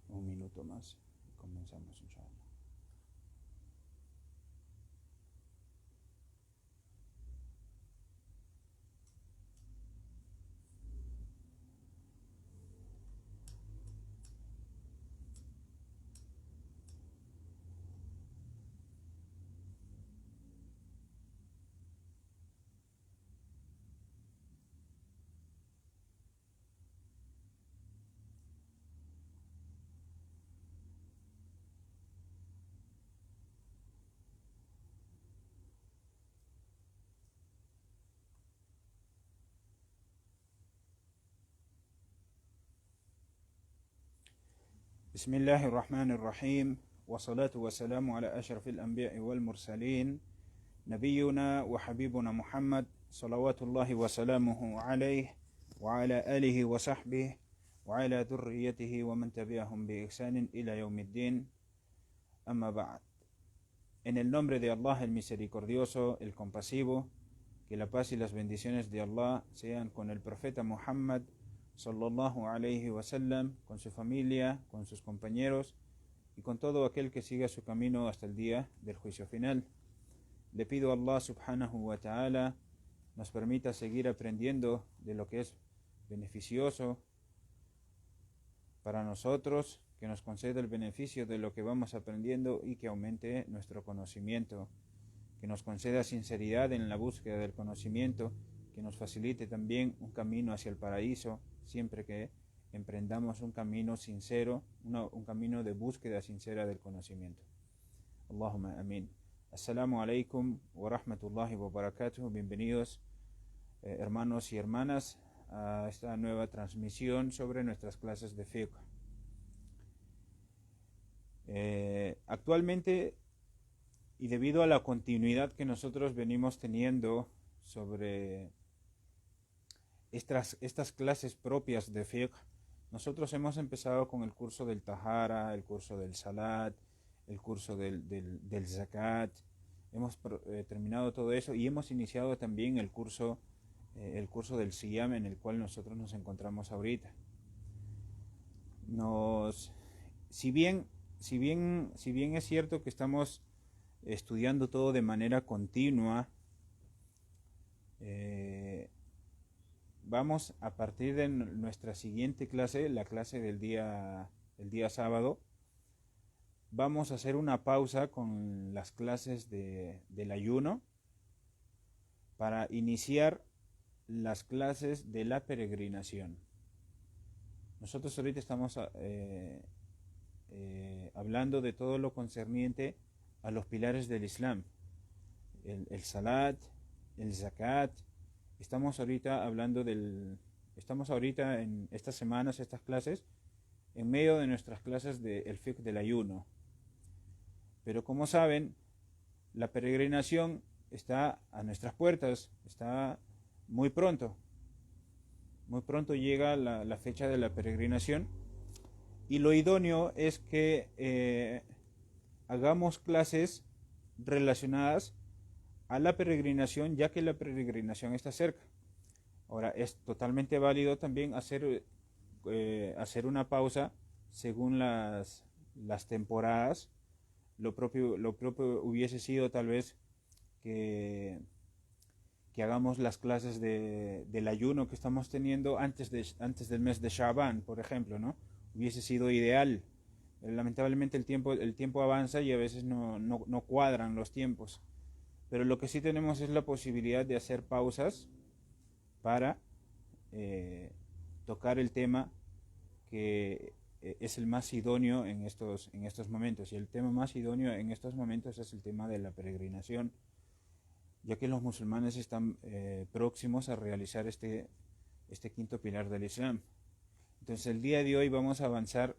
Un minuto más y comenzamos, inshallah. بسم الله الرحمن الرحيم والصلاة والسلام على أشرف الأنبياء والمرسلين نبينا وحبيبنا محمد صلوات الله وسلامه عليه وعلى آله وصحبه وعلى ذريته ومن تبعهم بإحسان إلى يوم الدين. أما بعد. En el nombre de Allah, el misericordioso, el compasivo, que la paz y las bendiciones de Allah sean con el profeta Muhammad sallallahu alayhi wa sallam, con su familia, con sus compañeros y con todo aquel que siga su camino hasta el día del juicio final. Le pido a Allah subhanahu wa ta'ala nos permita seguir aprendiendo de lo que es beneficioso para nosotros, que nos conceda el beneficio de lo que vamos aprendiendo y que aumente nuestro conocimiento, que nos conceda sinceridad en la búsqueda del conocimiento, que nos facilite también un camino hacia el paraíso, siempre que emprendamos un camino sincero, un camino de búsqueda sincera del conocimiento. Allahumma amin. Assalamu alaikum wa rahmatullahi wa barakatuh. Bienvenidos hermanos y hermanas a esta nueva transmisión sobre nuestras clases de fiqh. Actualmente, y debido a la continuidad que nosotros venimos teniendo sobre estas clases propias de fiqh, nosotros hemos empezado con el curso del tahara, el curso del salat, el curso del zakat. Hemos terminado todo eso y hemos iniciado también el curso del siyam, en el cual nosotros nos encontramos ahorita. Si bien es cierto que estamos estudiando todo de manera continua, vamos a partir de nuestra siguiente clase, la clase del día sábado, vamos a hacer una pausa con las clases del ayuno para iniciar las clases de la peregrinación. Nosotros ahorita estamos hablando de todo lo concerniente a los pilares del Islam, el salat, el zakat. Estamos ahorita en estas semanas, estas clases, en medio de nuestras clases del fiqh del ayuno. Pero como saben, la peregrinación está a nuestras puertas, está muy pronto. Muy pronto llega la fecha de la peregrinación y lo idóneo es que hagamos clases relacionadas a la peregrinación, ya que la peregrinación está cerca. Ahora, es totalmente válido también hacer una pausa según las temporadas. Lo propio hubiese sido tal vez que hagamos las clases del ayuno que estamos teniendo antes del mes de Shaban, por ejemplo, ¿no? Hubiese sido ideal. Lamentablemente el tiempo avanza y a veces no cuadran los tiempos. Pero lo que sí tenemos es la posibilidad de hacer pausas para tocar el tema que es el más idóneo en estos momentos. Y el tema más idóneo en estos momentos es el tema de la peregrinación, ya que los musulmanes están próximos a realizar este quinto pilar del Islam. Entonces el día de hoy vamos a avanzar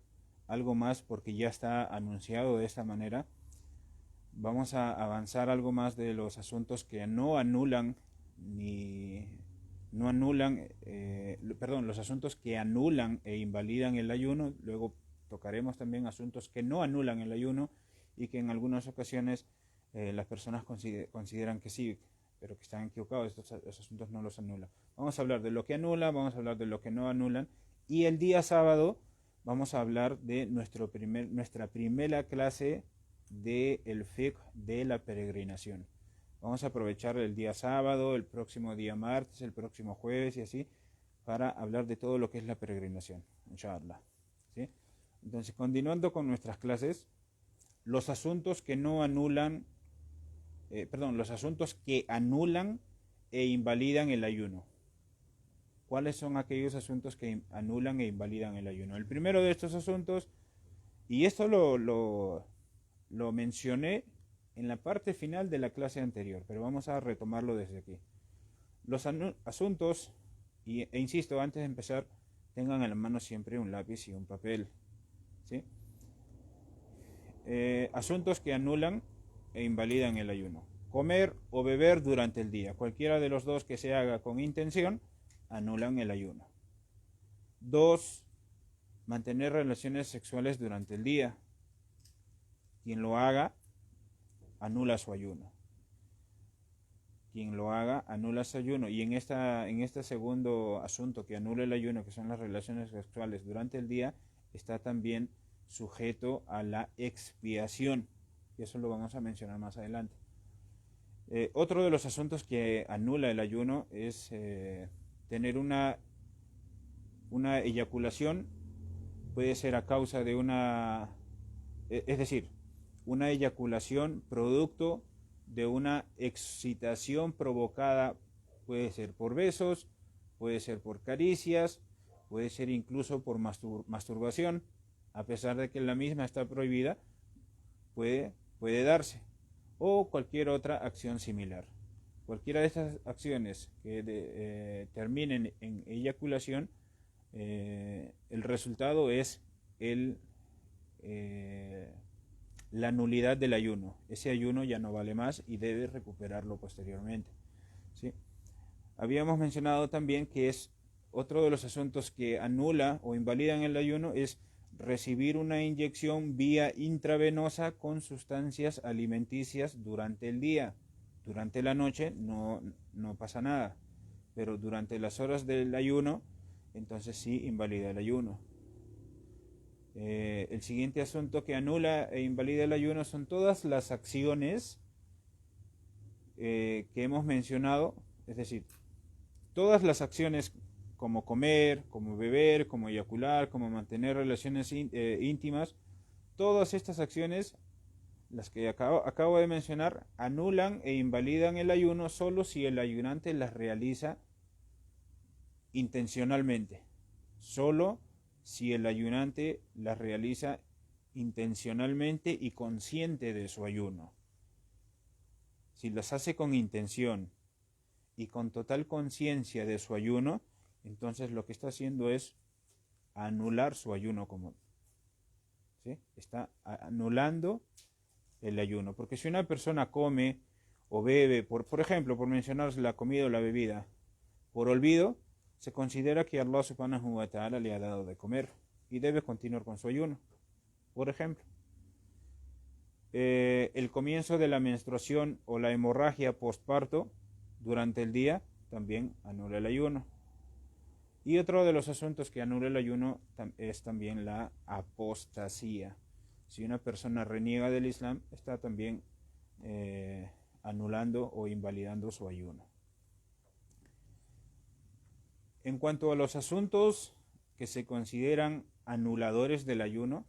algo más, porque ya está anunciado de esta manera. Vamos a avanzar algo más de los asuntos que los asuntos que anulan e invalidan el ayuno. Luego tocaremos también asuntos que no anulan el ayuno y que en algunas ocasiones las personas consideran que sí, pero que están equivocados. Estos asuntos no los anulan. Vamos a hablar de lo que anula, vamos a hablar de lo que no anulan, y el día sábado vamos a hablar de nuestra primera clase del fiqh de la peregrinación. Vamos a aprovechar el día sábado, el próximo día martes, el próximo jueves y así, para hablar de todo lo que es la peregrinación, inshallah. ¿Sí? Entonces, continuando con nuestras clases, los asuntos que no anulan, los asuntos que anulan e invalidan el ayuno. ¿Cuáles son aquellos asuntos que anulan e invalidan el ayuno? El primero de estos asuntos, y esto lo mencioné en la parte final de la clase anterior, pero vamos a retomarlo desde aquí. Los asuntos, e insisto, antes de empezar, tengan en la mano siempre un lápiz y un papel, ¿sí? Asuntos que anulan e invalidan el ayuno. Comer o beber durante el día. Cualquiera de los dos que se haga con intención, anulan el ayuno. 2. Mantener relaciones sexuales durante el día. Quien lo haga, anula su ayuno. Quien lo haga, anula su ayuno. Y en este segundo asunto que anula el ayuno, que son las relaciones sexuales durante el día, está también sujeto a la expiación. Y eso lo vamos a mencionar más adelante. Otro de los asuntos que anula el ayuno es tener una eyaculación. Puede ser a causa de es decir, una eyaculación producto de una excitación provocada, puede ser por besos, puede ser por caricias, puede ser incluso por masturbación, a pesar de que la misma está prohibida, puede darse, o cualquier otra acción similar. Cualquiera de estas acciones que terminen en eyaculación, el resultado es la nulidad del ayuno. Ese ayuno ya no vale más y debe recuperarlo posteriormente, ¿sí? Habíamos mencionado también que es otro de los asuntos que anula o invalidan el ayuno es recibir una inyección vía intravenosa con sustancias alimenticias durante el día. Durante la noche no pasa nada, pero durante las horas del ayuno, entonces sí invalida el ayuno. El siguiente asunto que anula e invalida el ayuno son todas las acciones que hemos mencionado, es decir, todas las acciones como comer, como beber, como eyacular, como mantener relaciones íntimas, todas estas acciones, las que acabo de mencionar, anulan e invalidan el ayuno solo si el ayunante las realiza intencionalmente. Solo si el ayunante las realiza intencionalmente y consciente de su ayuno. Si las hace con intención y con total conciencia de su ayuno, entonces lo que está haciendo es anular su ayuno común, ¿sí? Está anulando el ayuno. Porque si una persona come o bebe, por ejemplo, por mencionar la comida o la bebida, por olvido, se considera que Allah subhanahu wa ta'ala le ha dado de comer y debe continuar con su ayuno. Por ejemplo, el comienzo de la menstruación o la hemorragia postparto durante el día también anula el ayuno. Y otro de los asuntos que anula el ayuno es también la apostasía. Si una persona reniega del Islam, está también anulando o invalidando su ayuno. En cuanto a los asuntos que se consideran anuladores del ayuno,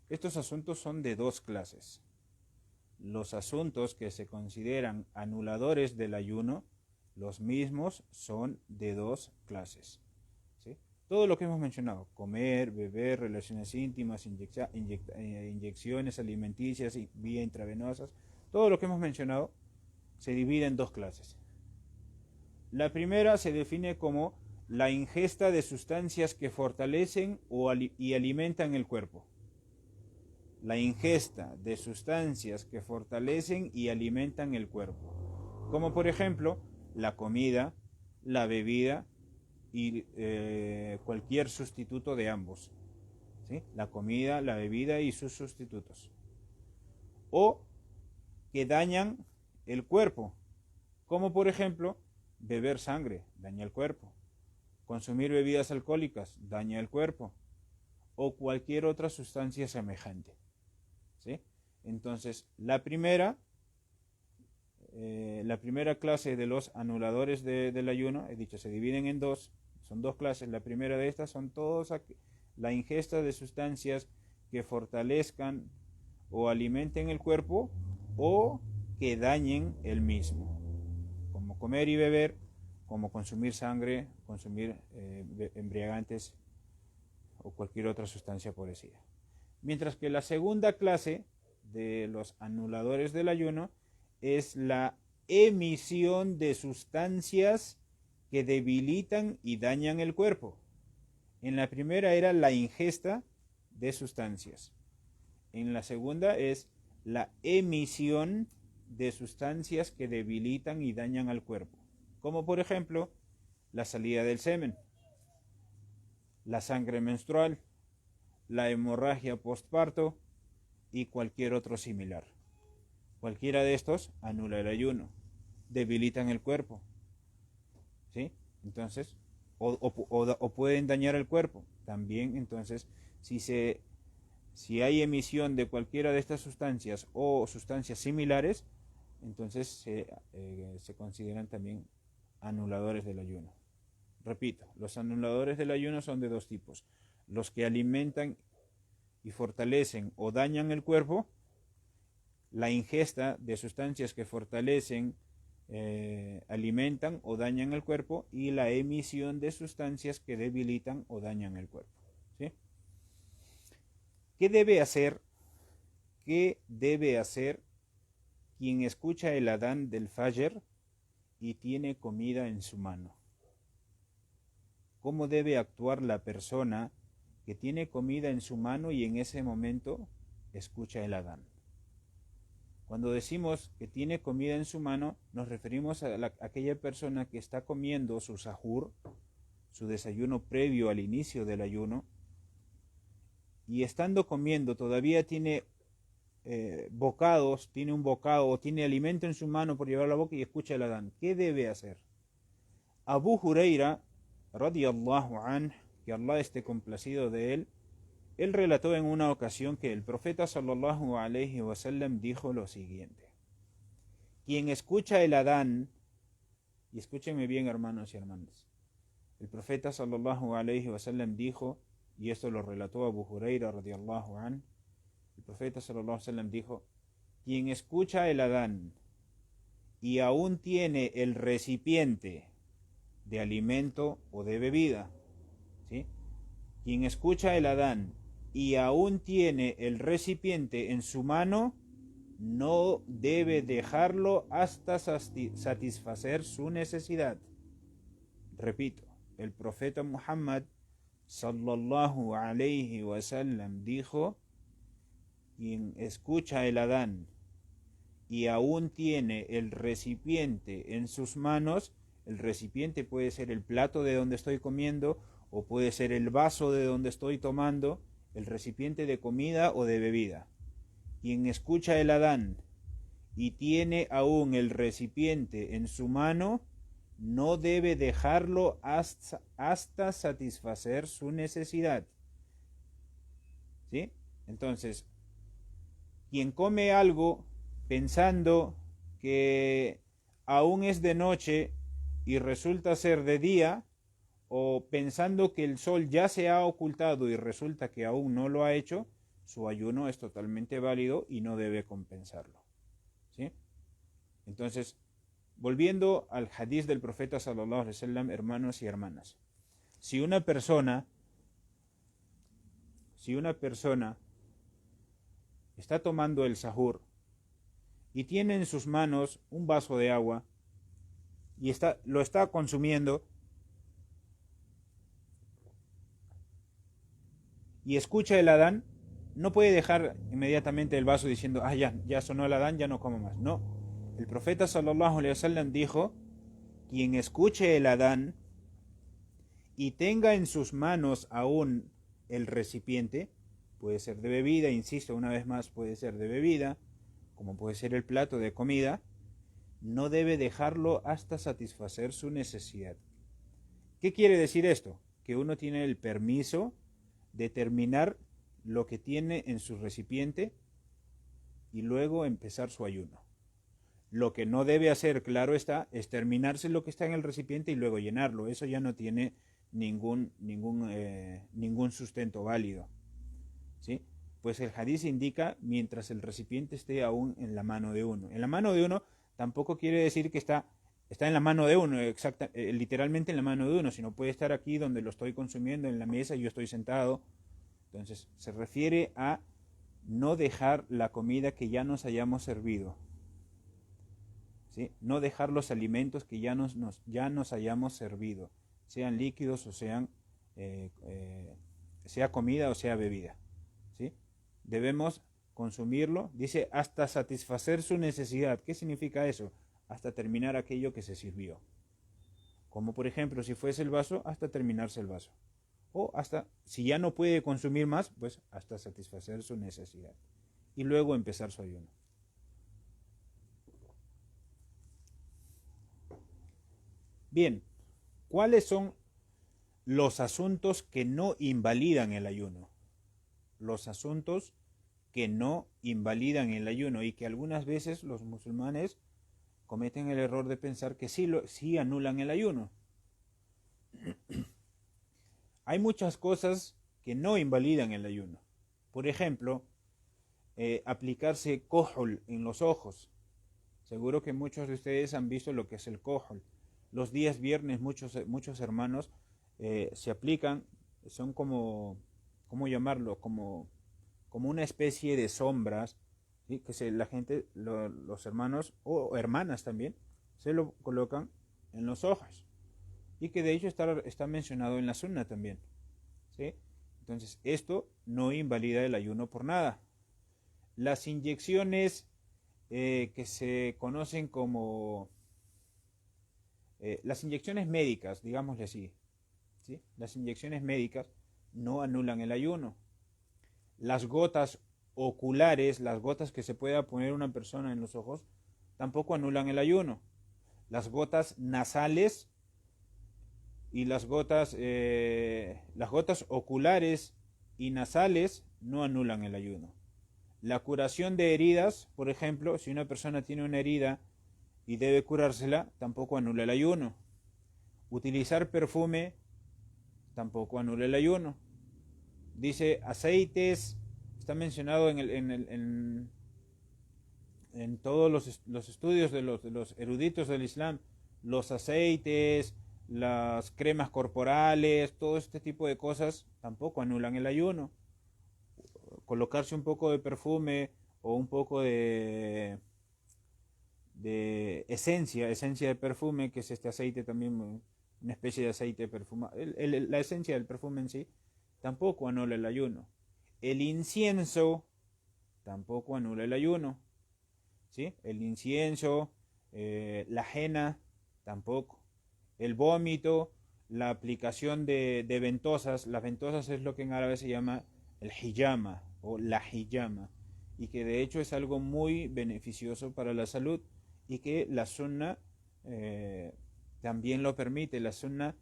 estos asuntos son de dos clases. Los asuntos que se consideran anuladores del ayuno, los mismos son de dos clases, ¿sí? Todo lo que hemos mencionado, comer, beber, relaciones íntimas, inyecciones alimenticias y vía intravenosas, todo lo que hemos mencionado se divide en dos clases. La primera se define como la ingesta de sustancias que fortalecen y alimentan el cuerpo. La ingesta de sustancias que fortalecen y alimentan el cuerpo. Como por ejemplo, la comida, la bebida y cualquier sustituto de ambos, ¿sí? La comida, la bebida y sus sustitutos. O que dañan el cuerpo. Como por ejemplo, beber sangre daña el cuerpo. Consumir bebidas alcohólicas daña el cuerpo. o cualquier otra sustancia semejante. ¿Sí? Entonces, la primera clase de los anuladores del ayuno, he dicho, se dividen en dos, son dos clases. La primera de estas son todos la ingesta de sustancias que fortalezcan o alimenten el cuerpo o que dañen el mismo, como comer y beber, como consumir sangre, consumir embriagantes o cualquier otra sustancia parecida. Mientras que la segunda clase de los anuladores del ayuno es la emisión de sustancias que debilitan y dañan el cuerpo. En la primera era la ingesta de sustancias. En la segunda es la emisión de sustancias que debilitan y dañan al cuerpo, como por ejemplo la salida del semen, la sangre menstrual, la hemorragia postparto y cualquier otro similar. Cualquiera de estos anula el ayuno, debilitan el cuerpo, ¿sí? Entonces, o pueden dañar el cuerpo. También, entonces, si hay emisión de cualquiera de estas sustancias o sustancias similares, entonces se consideran también anuladores del ayuno. Repito, los anuladores del ayuno son de dos tipos: los que alimentan y fortalecen o dañan el cuerpo, la ingesta de sustancias que fortalecen, alimentan o dañan el cuerpo, y la emisión de sustancias que debilitan o dañan el cuerpo. ¿Sí? ¿Qué debe hacer? ¿Qué debe hacer quien escucha el adán del Fajr y tiene comida en su mano? ¿Cómo debe actuar la persona que tiene comida en su mano y en ese momento escucha el adán? Cuando decimos que tiene comida en su mano, nos referimos a aquella persona que está comiendo su sahur, su desayuno previo al inicio del ayuno, y estando comiendo todavía tiene bocados, tiene un bocado o tiene alimento en su mano por llevar a la boca y escucha el adán. ¿Qué debe hacer? Abu Huraira, radiyallahu anh, que Allah esté complacido de él relató en una ocasión que el profeta sallallahu alaihi wasallam dijo lo siguiente: quien escucha el adán, y escúchenme bien, hermanos y hermanas, el profeta sallallahu alaihi wasallam dijo, y esto lo relató Abu Huraira radiyallahu anh, el profeta sallallahu alaihi wasallam dijo: quien escucha el adán y aún tiene el recipiente de alimento o de bebida, ¿sí? Quien escucha el adán y aún tiene el recipiente en su mano, no debe dejarlo hasta satisfacer su necesidad. Repito, el profeta Muhammad sallallahu alayhi wasallam dijo: quien escucha el adán y aún tiene el recipiente en sus manos, el recipiente puede ser el plato de donde estoy comiendo o puede ser el vaso de donde estoy tomando, el recipiente de comida o de bebida. Quien escucha el adán y tiene aún el recipiente en su mano, no debe dejarlo hasta satisfacer su necesidad. ¿Sí? Entonces, quien come algo pensando que aún es de noche y resulta ser de día, o pensando que el sol ya se ha ocultado y resulta que aún no lo ha hecho, su ayuno es totalmente válido y no debe compensarlo. ¿Sí? Entonces, volviendo al hadith del profeta sallallahu alaihi wasallam, hermanos y hermanas, si una persona está tomando el sahur y tiene en sus manos un vaso de agua y lo está consumiendo, y escucha el adán, no puede dejar inmediatamente el vaso diciendo: ya sonó el adán, ya no como más. No, el profeta sallallahu alaihi wasallam dijo: quien escuche el adán y tenga en sus manos aún el recipiente, puede ser de bebida, insisto una vez más, puede ser de bebida, como puede ser el plato de comida, no debe dejarlo hasta satisfacer su necesidad. ¿Qué quiere decir esto? Que uno tiene el permiso determinar lo que tiene en su recipiente y luego empezar su ayuno. Lo que no debe hacer, claro está, es terminarse lo que está en el recipiente y luego llenarlo. Eso ya no tiene ningún sustento válido, ¿sí? Pues el hadiz indica mientras el recipiente esté aún en la mano de uno. En la mano de uno tampoco quiere decir que está en la mano de uno, literalmente en la mano de uno, sino puede estar aquí donde lo estoy consumiendo, en la mesa, y yo estoy sentado. Entonces se refiere a no dejar la comida que ya nos hayamos servido, ¿sí? No dejar los alimentos que ya nos hayamos servido, sean líquidos o sea comida o sea bebida, ¿sí? Debemos consumirlo, dice, hasta satisfacer su necesidad. ¿Qué significa eso? Hasta terminar aquello que se sirvió. Como por ejemplo, si fuese el vaso, hasta terminarse el vaso. O hasta, si ya no puede consumir más, pues hasta satisfacer su necesidad. Y luego empezar su ayuno. Bien, ¿cuáles son los asuntos que no invalidan el ayuno? Los asuntos que no invalidan el ayuno y que algunas veces los musulmanes cometen el error de pensar que sí anulan el ayuno. Hay muchas cosas que no invalidan el ayuno. Por ejemplo, aplicarse kohol en los ojos. Seguro que muchos de ustedes han visto lo que es el kohol. Los días viernes muchos hermanos se aplican, son como, ¿cómo llamarlo? Como una especie de sombras, ¿sí? Que la gente, los hermanos o hermanas también, se lo colocan en los ojos. Y que de hecho está mencionado en la sunna también, ¿sí? Entonces, esto no invalida el ayuno por nada. Las inyecciones que se conocen como las inyecciones médicas, digámosle así, ¿sí? Las inyecciones médicas no anulan el ayuno. Las gotas oculares, las gotas que se pueda poner una persona en los ojos, tampoco anulan el ayuno. Las gotas nasales y las gotas oculares y nasales no anulan el ayuno. La curación de heridas, por ejemplo, si una persona tiene una herida y debe curársela, tampoco anula el ayuno. Utilizar perfume tampoco anula el ayuno. Dice aceites, está mencionado en todos los estudios de los eruditos del Islam, los aceites, las cremas corporales, todo este tipo de cosas tampoco anulan el ayuno. Colocarse un poco de perfume o un poco de esencia de perfume, que es este aceite también, una especie de aceite perfumado, la esencia del perfume en sí, tampoco anula el ayuno. El incienso tampoco anula el ayuno, ¿sí? El incienso, la henna, tampoco. El vómito, la aplicación de ventosas, las ventosas es lo que en árabe se llama el hijama o la hijama, y que de hecho es algo muy beneficioso para la salud y que la sunna también lo permite. La sunna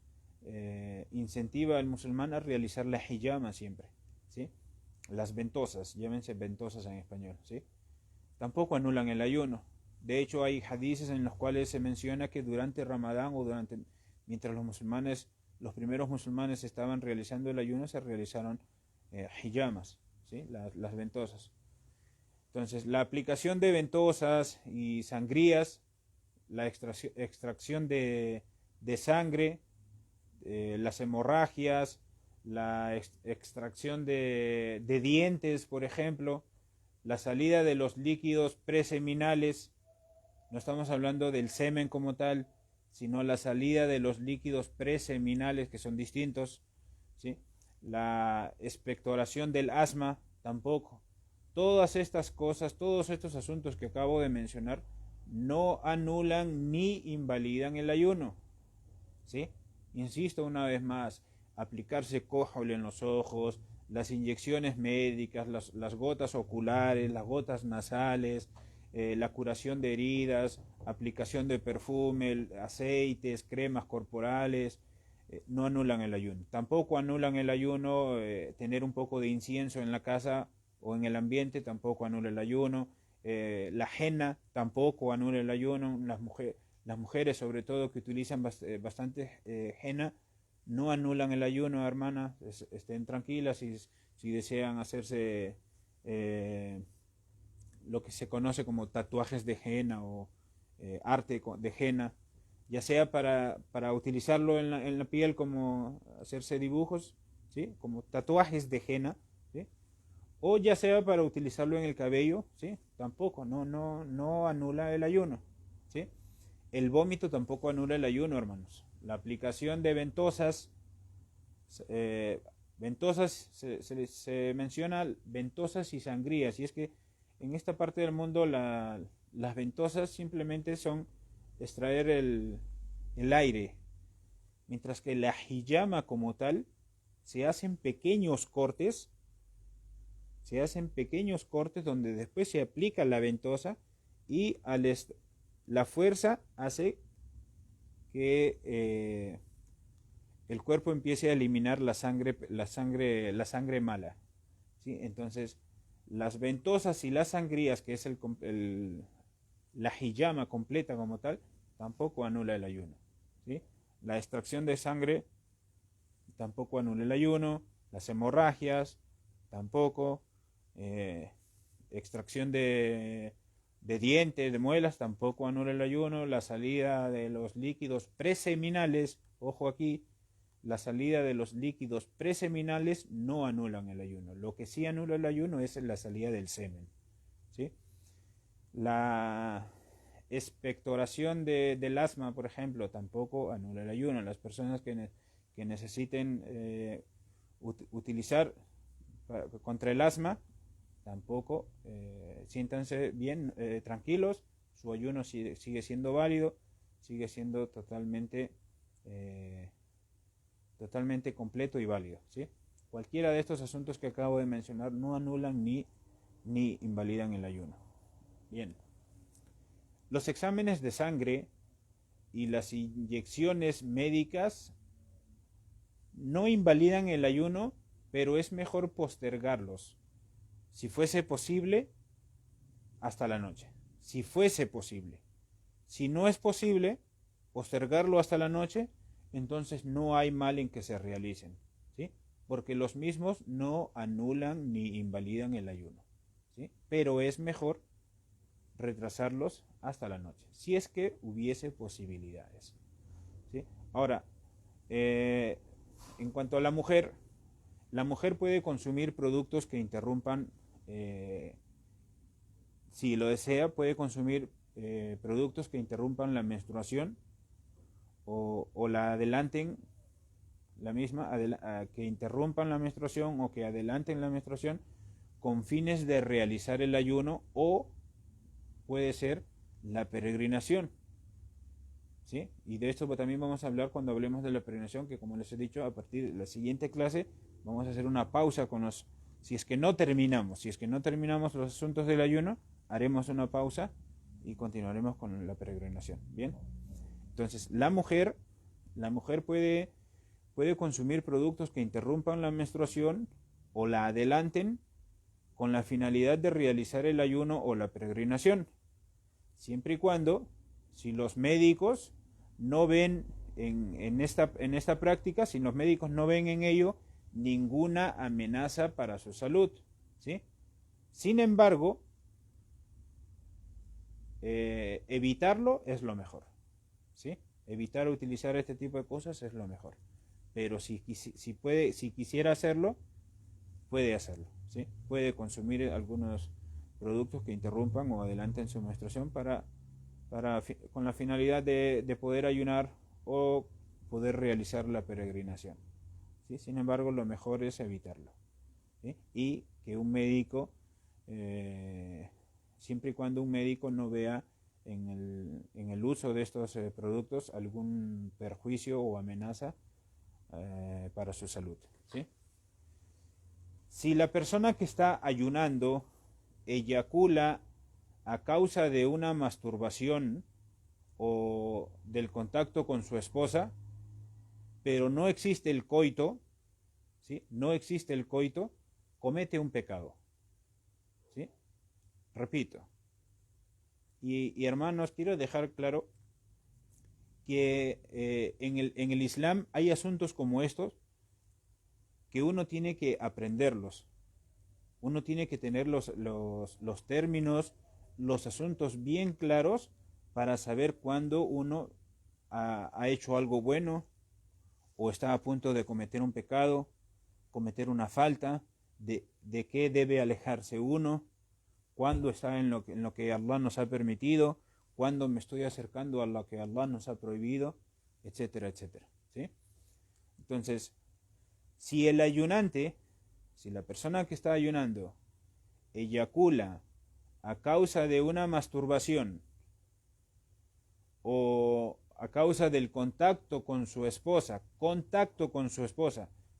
incentiva al musulmán a realizar la hijama siempre, ¿sí? Las ventosas, llámense ventosas en español, ¿sí? Tampoco anulan el ayuno. De hecho hay hadices en los cuales se menciona que durante Ramadán o mientras los primeros musulmanes estaban realizando el ayuno, se realizaron hijamas, ¿sí? Las ventosas. Entonces, la aplicación de ventosas y sangrías, la extracción de sangre, las hemorragias, la extracción de dientes, por ejemplo, la salida de los líquidos preseminales, no estamos hablando del semen como tal, sino la salida de los líquidos preseminales, que son distintos, ¿sí? La expectoración del asma, tampoco. Todas estas cosas, todos estos asuntos que acabo de mencionar, no anulan ni invalidan el ayuno, ¿sí? Insisto una vez más, aplicarse kohol en los ojos, las inyecciones médicas, las gotas oculares, las gotas nasales, la curación de heridas, aplicación de perfume, aceites, cremas corporales, no anulan el ayuno. Tampoco anulan el ayuno tener un poco de incienso en la casa o en el ambiente, tampoco anula el ayuno. La henna tampoco anula el ayuno. Las mujeres, sobre todo, que utilizan bastante henna, no anulan el ayuno, hermanas. Estén tranquilas si desean hacerse lo que se conoce como tatuajes de henna o arte de henna, ya sea para utilizarlo en la piel, como hacerse dibujos, ¿sí? Como tatuajes de henna, ¿sí? O ya sea para utilizarlo en el cabello, ¿sí? Tampoco, no anula el ayuno, ¿sí? El vómito tampoco anula el ayuno, hermanos. La aplicación de ventosas, se menciona ventosas y sangrías, y es que en esta parte del mundo las ventosas simplemente son extraer el aire, mientras que la hijama como tal se hacen pequeños cortes, donde después se aplica la ventosa y la fuerza hace que el cuerpo empiece a eliminar la sangre mala, ¿sí? Entonces, las ventosas y las sangrías, que es la hijama completa como tal, tampoco anula el ayuno, ¿sí? La extracción de sangre tampoco anula el ayuno. Las hemorragias tampoco. Extracción de dientes, de muelas, tampoco anula el ayuno. La salida de los líquidos preseminales, ojo aquí, la salida de los líquidos preseminales no anulan el ayuno. Lo que sí anula el ayuno es la salida del semen, ¿sí? La expectoración del asma, por ejemplo, tampoco anula el ayuno. Las personas que necesiten utilizar contra el asma, tampoco, siéntanse bien, tranquilos. Su ayuno sigue siendo válido, sigue siendo totalmente completo y válido, ¿sí? Cualquiera de estos asuntos que acabo de mencionar no anulan ni invalidan el ayuno. Bien. Los exámenes de sangre y las inyecciones médicas no invalidan el ayuno, pero es mejor postergarlos, si fuese posible, hasta la noche. Si fuese posible. Si no es posible postergarlo hasta la noche, entonces no hay mal en que se realicen, ¿sí? Porque los mismos no anulan ni invalidan el ayuno, ¿sí? Pero es mejor retrasarlos hasta la noche, si es que hubiese posibilidades, ¿sí? Ahora, en cuanto a la mujer puede consumir productos que interrumpan, si lo desea, puede consumir productos que interrumpan la menstruación o la adelanten, la misma, que interrumpan la menstruación o que adelanten la menstruación con fines de realizar el ayuno, o puede ser la peregrinación, ¿sí? Y de esto también vamos a hablar cuando hablemos de la peregrinación, que como les he dicho, a partir de la siguiente clase vamos a hacer una pausa si es que no terminamos los asuntos del ayuno, haremos una pausa y continuaremos con la peregrinación. Bien, entonces la mujer puede consumir productos que interrumpan la menstruación o la adelanten con la finalidad de realizar el ayuno o la peregrinación, siempre y cuando, si los médicos no ven en esta práctica, si los médicos no ven en ello ninguna amenaza para su salud, ¿sí? Sin embargo, evitarlo es lo mejor, ¿sí? Evitar utilizar este tipo de cosas es lo mejor. Pero si quisiera hacerlo, puede hacerlo, ¿sí? Puede consumir algunos productos que interrumpan o adelanten su menstruación con la finalidad de poder ayunar o poder realizar la peregrinación, ¿sí? Sin embargo, lo mejor es evitarlo, ¿sí? Y que un médico, siempre y cuando un médico no vea en el uso de estos productos algún perjuicio o amenaza para su salud, ¿sí? Si la persona que está ayunando eyacula a causa de una masturbación o del contacto con su esposa, pero no existe el coito, ¿sí? No existe el coito, comete un pecado, ¿sí? Repito. Y hermanos, quiero dejar claro que en el Islam hay asuntos como estos que uno tiene que aprenderlos. Uno tiene que tener los términos, los asuntos bien claros para saber cuándo uno ha hecho algo bueno o está a punto de cometer un pecado, cometer una falta, de qué debe alejarse uno, cuándo está en lo que Allah nos ha permitido, cuándo me estoy acercando a lo que Allah nos ha prohibido, etcétera, etcétera, ¿sí? Entonces, si el ayunante, si la persona que está ayunando eyacula a causa de una masturbación o a causa del contacto con su esposa,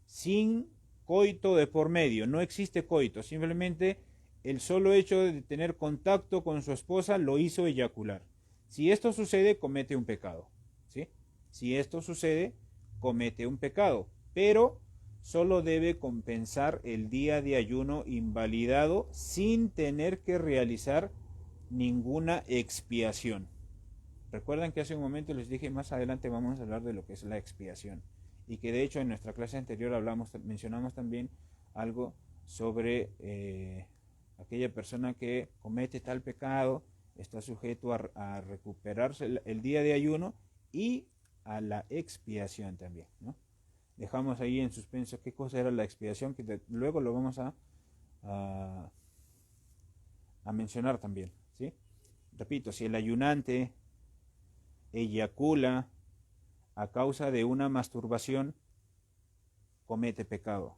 sin coito de por medio, no existe coito, simplemente el solo hecho de tener contacto con su esposa lo hizo eyacular. Si esto sucede, comete un pecado, ¿sí? Si esto sucede, comete un pecado, pero solo debe compensar el día de ayuno invalidado sin tener que realizar ninguna expiación. Recuerdan que hace un momento les dije, más adelante vamos a hablar de lo que es la expiación, y que de hecho en nuestra clase anterior mencionamos también algo sobre aquella persona que comete tal pecado, está sujeto a recuperarse el día de ayuno y a la expiación también, ¿no? Dejamos ahí en suspenso qué cosa era la expiación, que luego lo vamos a mencionar también, ¿sí? Repito, si el ayunante eyacula a causa de una masturbación, comete pecado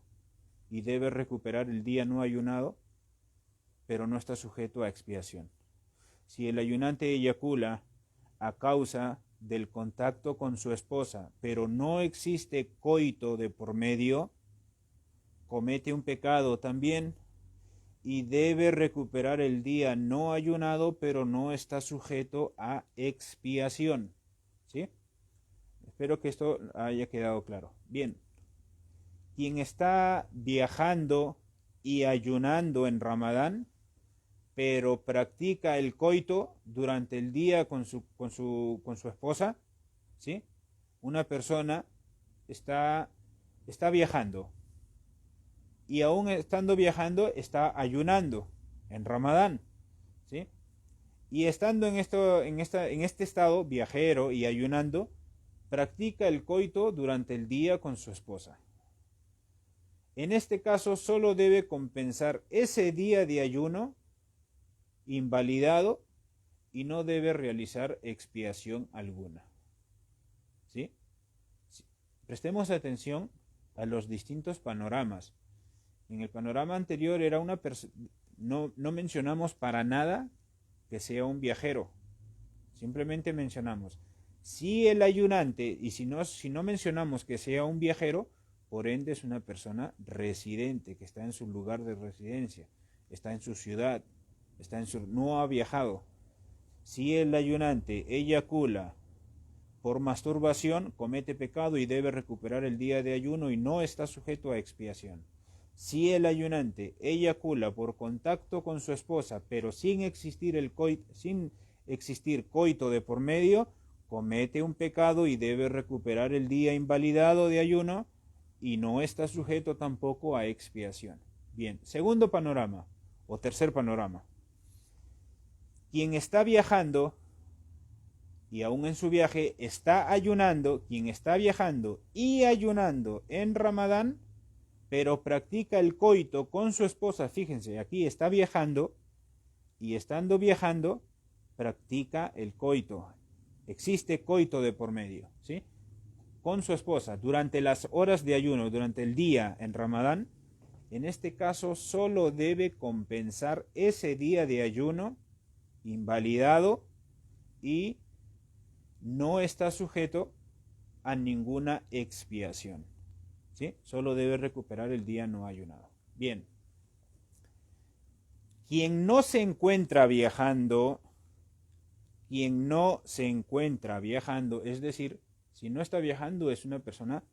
y debe recuperar el día no ayunado, pero no está sujeto a expiación. Si el ayunante eyacula a causa del contacto con su esposa, pero no existe coito de por medio, comete un pecado también y debe recuperar el día no ayunado, pero no está sujeto a expiación, ¿sí? Espero que esto haya quedado claro. Bien, quien está viajando y ayunando en Ramadán, pero practica el coito durante el día con su esposa, ¿sí? Una persona está viajando y aún estando viajando está ayunando en Ramadán, ¿sí? Y estando en este estado viajero y ayunando, practica el coito durante el día con su esposa. En este caso solo debe compensar ese día de ayuno invalidado y no debe realizar expiación alguna, ¿sí? Prestemos atención a los distintos panoramas. En el panorama anterior era una persona, no mencionamos para nada que sea un viajero, simplemente mencionamos si el ayunante, y si no mencionamos que sea un viajero, por ende es una persona residente, que está en su lugar de residencia, está en su ciudad, no ha viajado. Si el ayunante eyacula por masturbación, comete pecado y debe recuperar el día de ayuno y no está sujeto a expiación. Si el ayunante eyacula por contacto con su esposa, pero sin existir coito de por medio, comete un pecado y debe recuperar el día invalidado de ayuno y no está sujeto tampoco a expiación. Bien, segundo panorama o tercer panorama. Quien está viajando y aún en su viaje está ayunando, quien está viajando y ayunando en Ramadán, pero practica el coito con su esposa, fíjense, aquí está viajando y estando viajando, practica el coito. Existe coito de por medio, ¿sí? Con su esposa durante las horas de ayuno, durante el día en Ramadán. En este caso solo debe compensar ese día de ayuno invalidado y no está sujeto a ninguna expiación, ¿sí? Solo debe recuperar el día no ayunado. Bien. Quien no se encuentra viajando, es decir, si no está viajando, es una persona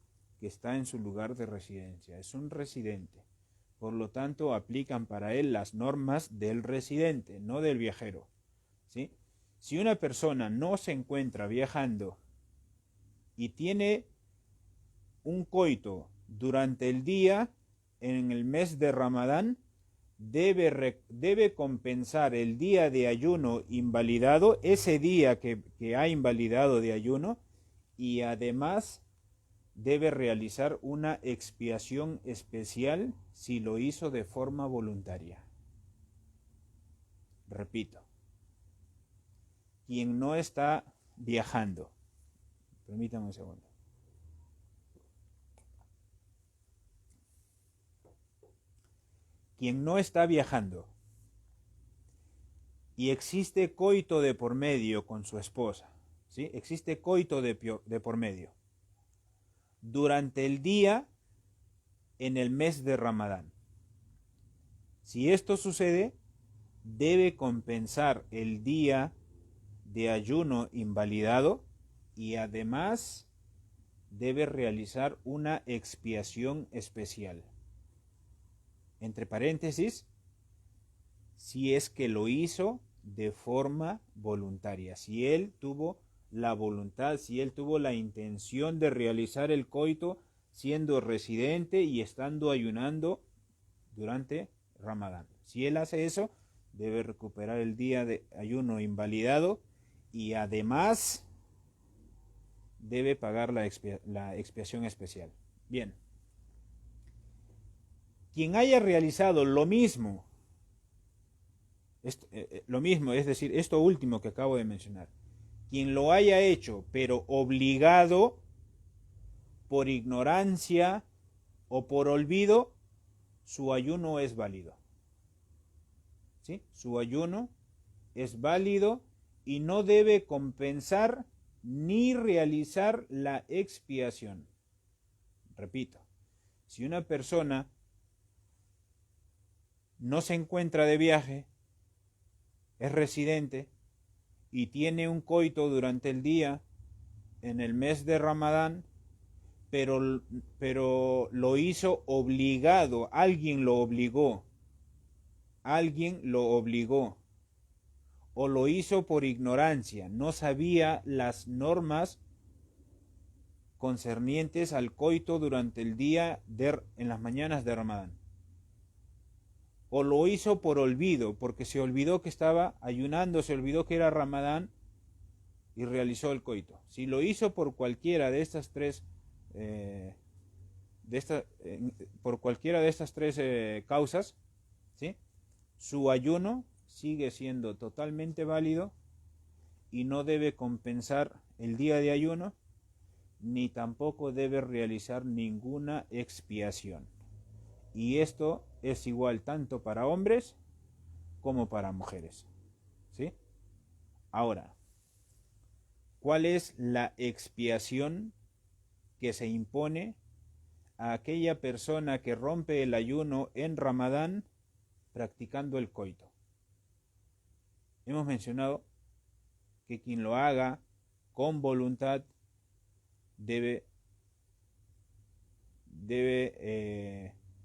que está en su lugar de residencia, es un residente. Por lo tanto, aplican para él las normas del residente, no del viajero, ¿sí? Si una persona no se encuentra viajando y tiene un coito durante el día en el mes de Ramadán, debe compensar el día de ayuno invalidado, ese día que ha invalidado de ayuno, y además debe realizar una expiación especial si lo hizo de forma voluntaria. Repito, quien no está viajando, permítame un segundo. Quien no está viajando y existe coito de por medio con su esposa, ¿sí? Existe coito de por medio durante el día en el mes de Ramadán. Si esto sucede, debe compensar el día de ayuno invalidado y además debe realizar una expiación especial. Entre paréntesis, si es que lo hizo de forma voluntaria, si él tuvo la voluntad, si él tuvo la intención de realizar el coito siendo residente y estando ayunando durante Ramadán. Si él hace eso, debe recuperar el día de ayuno invalidado y además debe pagar la expiación especial. Bien. Quien haya realizado lo mismo, es decir, esto último que acabo de mencionar, quien lo haya hecho, pero obligado por ignorancia o por olvido, su ayuno es válido. ¿Sí? Su ayuno es válido y no debe compensar ni realizar la expiación. Repito, si una persona no se encuentra de viaje, es residente y tiene un coito durante el día en el mes de Ramadán, pero lo hizo obligado, alguien lo obligó, o lo hizo por ignorancia, no sabía las normas concernientes al coito durante el día en las mañanas de Ramadán. O lo hizo por olvido, porque se olvidó que estaba ayunando, se olvidó que era Ramadán y realizó el coito. Si lo hizo por cualquiera de estas tres, causas, ¿sí? Su ayuno sigue siendo totalmente válido y no debe compensar el día de ayuno, ni tampoco debe realizar ninguna expiación. Y esto es igual tanto para hombres como para mujeres, ¿sí? Ahora, ¿cuál es la expiación que se impone a aquella persona que rompe el ayuno en Ramadán practicando el coito? Hemos mencionado que quien lo haga con voluntad debe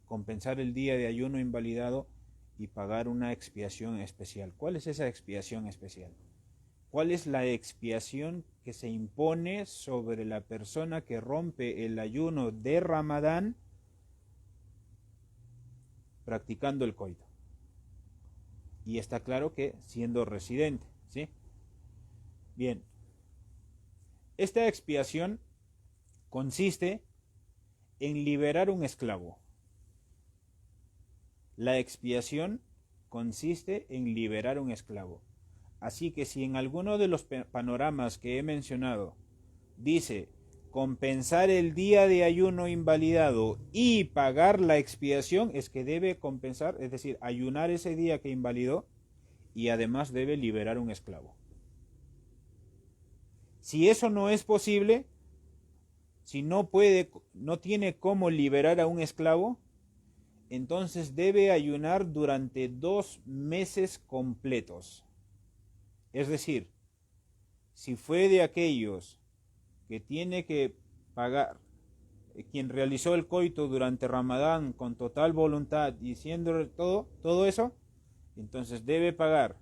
compensar el día de ayuno invalidado y pagar una expiación especial. ¿Cuál es esa expiación especial? ¿Cuál es la expiación que se impone sobre la persona que rompe el ayuno de Ramadán practicando el coito? Y está claro que siendo residente, ¿sí? Bien. Esta expiación consiste en liberar un esclavo. La expiación consiste en liberar un esclavo. Así que si en alguno de los panoramas que he mencionado dice compensar el día de ayuno invalidado y pagar la expiación, es que debe compensar, es decir, ayunar ese día que invalidó y además debe liberar un esclavo. Si eso no es posible, si no tiene cómo liberar a un esclavo, entonces debe ayunar durante 2 meses completos. Es decir, si fue de aquellos que tiene que pagar quien realizó el coito durante Ramadán con total voluntad y siendo todo eso, entonces debe pagar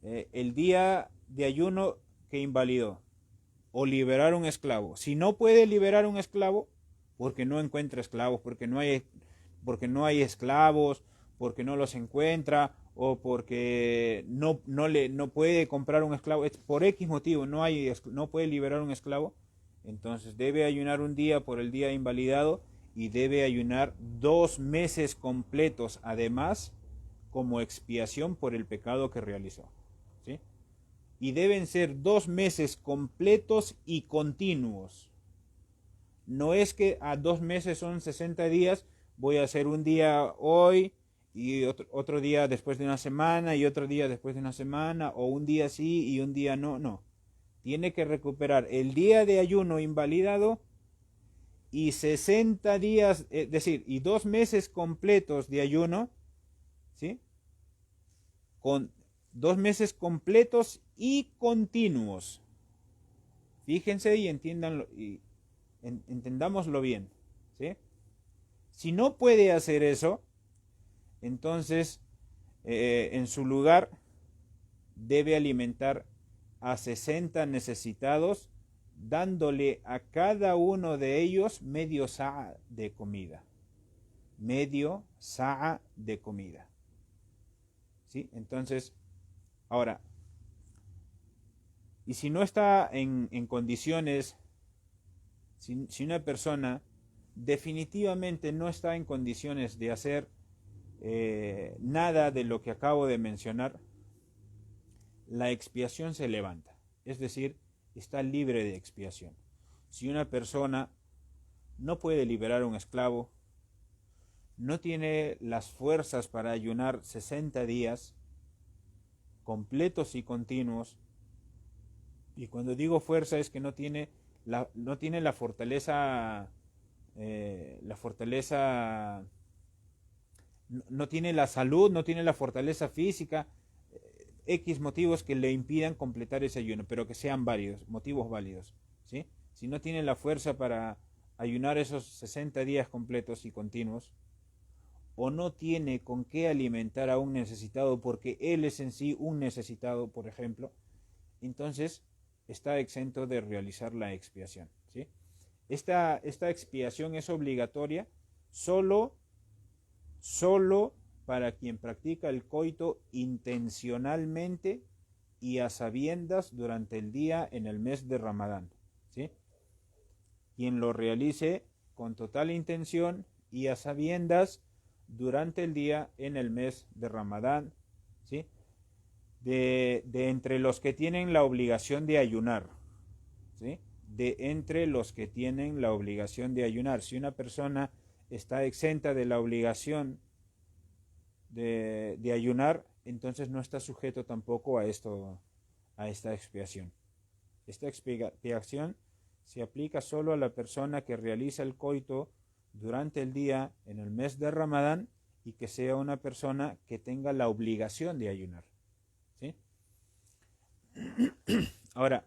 el día de ayuno que invalidó o liberar un esclavo. Si no puede liberar un esclavo, porque no encuentra esclavos, porque no hay esclavos, porque no los encuentra o porque no puede comprar un esclavo, es por X motivo no puede liberar un esclavo, entonces debe ayunar un día por el día invalidado y debe ayunar 2 meses completos además como expiación por el pecado que realizó, ¿sí? Y deben ser 2 meses completos y continuos. No es que a 2 meses son 60 días, voy a hacer un día hoy y otro día después de una semana y otro día después de una semana, o un día sí y un día no, no. Tiene que recuperar el día de ayuno invalidado y 60 días, es decir, y 2 meses completos de ayuno, ¿sí? Con 2 meses completos y continuos. Fíjense y entiéndanlo y entendámoslo bien, ¿sí? Si no puede hacer eso, entonces en su lugar debe alimentar a 60 necesitados, dándole a cada uno de ellos medio sa'a de comida. Medio sa'a de comida. ¿Sí? Entonces, ahora, y si no está en condiciones, si una persona definitivamente no está en condiciones de hacer nada de lo que acabo de mencionar, la expiación se levanta, es decir, está libre de expiación. Si una persona no puede liberar un esclavo, no tiene las fuerzas para ayunar 60 días completos y continuos, y cuando digo fuerza es que no tiene la fortaleza, no tiene la salud, no tiene la fortaleza física, X motivos que le impidan completar ese ayuno, pero que sean válidos, motivos válidos, ¿sí? Si no tiene la fuerza para ayunar esos 60 días completos y continuos, o no tiene con qué alimentar a un necesitado porque él es en sí un necesitado, por ejemplo, entonces está exento de realizar la expiación, ¿sí? Esta expiación es obligatoria solo para quien practica el coito intencionalmente y a sabiendas durante el día en el mes de Ramadán, ¿sí? Quien lo realice con total intención y a sabiendas durante el día en el mes de Ramadán, ¿sí? De entre los que tienen la obligación de ayunar, ¿sí? De entre los que tienen la obligación de ayunar. Si una persona está exenta de la obligación de ayunar, entonces no está sujeto tampoco a esta expiación. Esta expiación se aplica solo a la persona que realiza el coito durante el día en el mes de Ramadán y que sea una persona que tenga la obligación de ayunar, ¿sí? Ahora,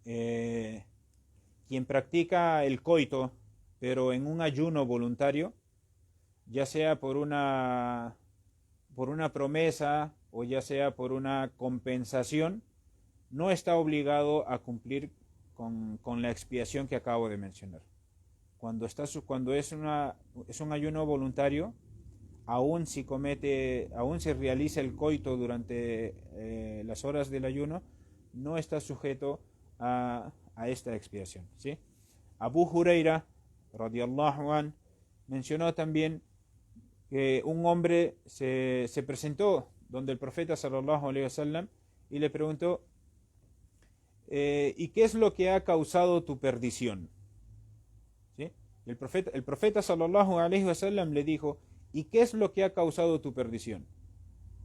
quien practica el coito pero en un ayuno voluntario, ya sea por una promesa o ya sea por una compensación, no está obligado a cumplir con la expiación que acabo de mencionar. Cuando es un ayuno voluntario, aún si realiza el coito durante las horas del ayuno, no está sujeto a esta expiación, ¿sí? Abu Huraira radiyallahu an mencionó también que un hombre se presentó donde el profeta sallallahu alaihi wasallam y le preguntó ¿y qué es lo que ha causado tu perdición? ¿Sí? El profeta sallallahu alaihi wasallam le dijo, ¿y qué es lo que ha causado tu perdición?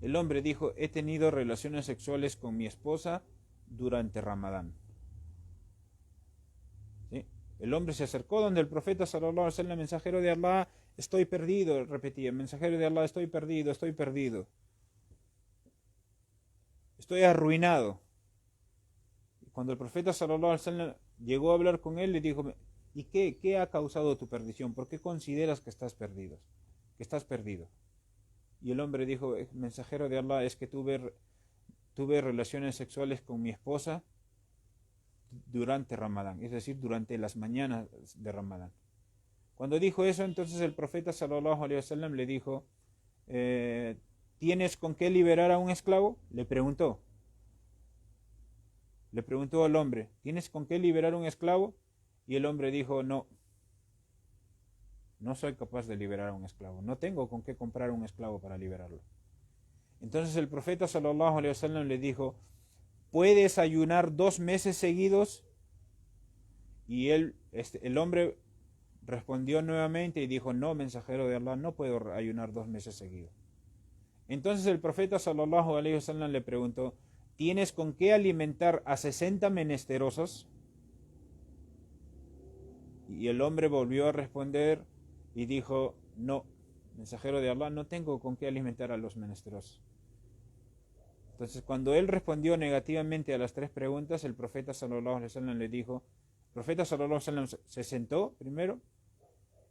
El hombre dijo, he tenido relaciones sexuales con mi esposa durante Ramadán. ¿Sí? El hombre se acercó donde el profeta sallallahu alaihi wasallam, mensajero de Allah, estoy perdido, repetía, mensajero de Allah, estoy perdido, estoy arruinado. Cuando el profeta sallallahu alaihi wasallam llegó a hablar con él, le dijo, ¿Y qué ha causado tu perdición? ¿Por qué consideras que estás perdido? Y el hombre dijo, mensajero de Allah, es que tuve relaciones sexuales con mi esposa durante Ramadán, es decir, durante las mañanas de Ramadán. Cuando dijo eso, entonces el profeta sallallahu alaihi wasallam le dijo, ¿tienes con qué liberar a un esclavo? Le preguntó al hombre, ¿tienes con qué liberar a un esclavo? Y el hombre dijo, no soy capaz de liberar a un esclavo, no tengo con qué comprar un esclavo para liberarlo. Entonces el profeta sallallahu alaihi wasallam le dijo, ¿puedes ayunar 2 meses seguidos? Y el hombre respondió nuevamente y dijo, no, mensajero de Allah, no puedo ayunar 2 meses seguidos. Entonces el profeta sallallahu alaihi wasallam le preguntó, ¿tienes con qué alimentar a 60 menesterosos? Y el hombre volvió a responder y dijo, no, mensajero de Allah, no tengo con qué alimentar a los menesterosos. Entonces cuando él respondió negativamente a las 3 preguntas, el profeta sallallahu alaihi wasallam le dijo, el profeta sallallahu alaihi wasallam se sentó primero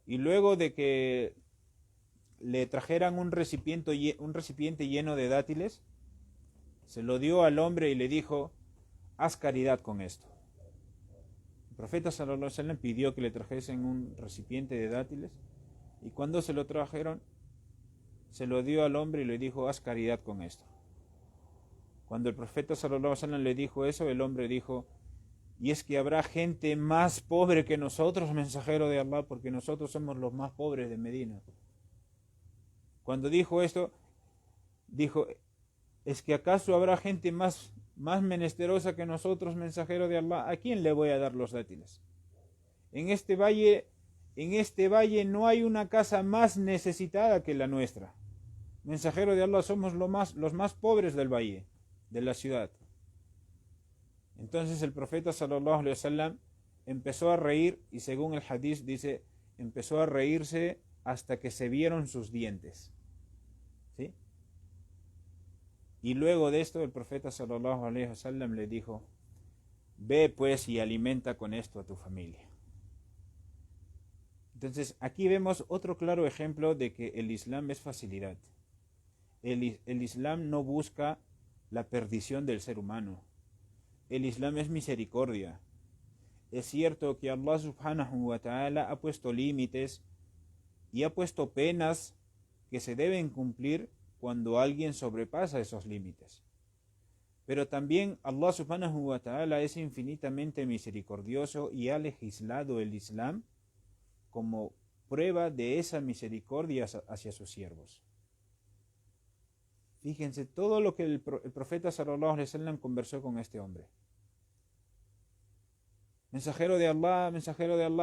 y luego de que le trajeran un recipiente lleno de dátiles, se lo dio al hombre y le dijo, haz caridad con esto. El profeta sallallahu alaihi wasallam pidió que le trajesen un recipiente de dátiles y cuando se lo trajeron, se lo dio al hombre y le dijo, haz caridad con esto. Cuando el profeta sallallahu alaihi wasallam le dijo eso, el hombre dijo, y es que habrá gente más pobre que nosotros, mensajero de Allah, porque nosotros somos los más pobres de Medina. Cuando dijo esto, dijo, ¿es que acaso habrá gente más menesterosa que nosotros, mensajero de Allah? ¿A quién le voy a dar los dátiles? En este valle no hay una casa más necesitada que la nuestra. Mensajero de Allah, somos los más pobres del valle, de la ciudad. Entonces el profeta sallallahu alaihi wasallam empezó a reír y según el hadith dice, empezó a reírse hasta que se vieron sus dientes. ¿Sí? Y luego de esto el profeta sallallahu alaihi wasallam le dijo, ve pues y alimenta con esto a tu familia. Entonces aquí vemos otro claro ejemplo de que el Islam es facilidad. El Islam no busca la perdición del ser humano. El Islam es misericordia. Es cierto que Allah subhanahu wa ta'ala ha puesto límites y ha puesto penas que se deben cumplir cuando alguien sobrepasa esos límites. Pero también Allah subhanahu wa ta'ala es infinitamente misericordioso y ha legislado el Islam como prueba de esa misericordia hacia sus siervos. Fíjense todo lo que el profeta sallallahu alaihi wasallam conversó con este hombre. Mensajero de Allah,